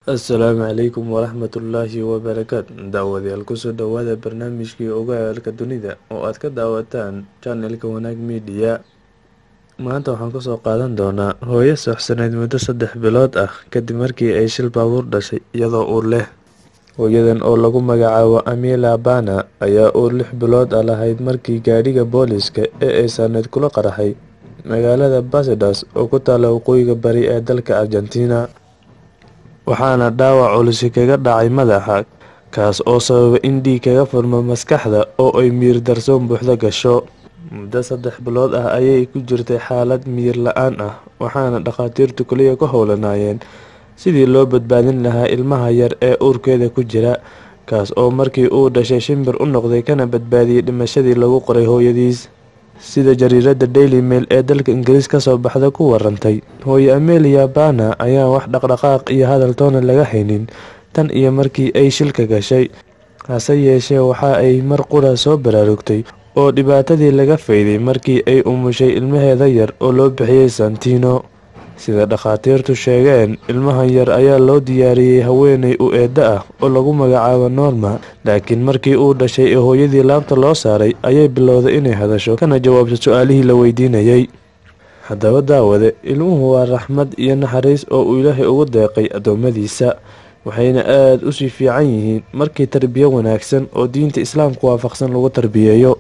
Assalaamu calaykum waraxmatullaahi wabarakaatu. Daawadayaal kusoo dhawaada barnaamijkii Ogaalka Dunida oo aad ka daawataan channelka Wanaag Media. Maanta waxaan kusoo qaadan doonaa hooyo suuxsaneyd muddo 3 bilood ah kadib markii ay shil baabuur dhashay iyadoo uur leh. Hooyadan oo lagu magacaabo Amila Bana ayaa uur 6 bilood ah lahayd markii gaadhiga booliiska ee ay saarneyd kula qaraxay magaalada Basidas oo ku taalla waqooyiga bari ee dalka Argentina, waxaana dhaawac culus kaga dhacay madaxa, kaas oo sababay in dhiig kaga furmo maskaxda oo ay miyir darsoon buuxda gasho. Muddo 3 bilood ah ayay ku jirtay xaalad miyir la'aan ah, waxaana dhakhaatiirtu kaliya ku howlanaayeen sidii loo badbaadin lahaa ilmaha yar ee uurkeeda ku jira, kaas oo markii uu dhashay shimbir u noqday kana badbaadiyay dhimashadii lagu qoray hooyadiis. Sida jariirada Daily Mail ee dalka Ingiriis ka soo baxda ku warantay, hooyo Amila Bana ayaa wax dhaqdhaqaaq iyo hadal toona laga haynin tan iyo markii ay shilka gashay, hase yeeshee waxa ay mar qura soo baraarugtay oo dhibaatadii laga fayday markii ay umushay ilmaheeda yar oo loo bixiyay Santino. Sida dhakhaatiirtu sheegeen, ilmahan yar ayaa loo diyaariyay haweeney u eedda ah oo lagu magacaabo Norma, laakiin markii uu dhashay ee hooyadii laabta loo saaray ayay bilowday inay hadasho kana jawaabto su'aalihii la weydiinayay. Haddaba daawade, ilmuhu waa raxmad iyo naxariis oo uu Ilaahay ugu deeqay addoommadiisa, waxayna aad u sii fiican yihiin markii tarbiyo wanaagsan oo diinta Islaamka waafaqsan lagu tarbiyeeyo.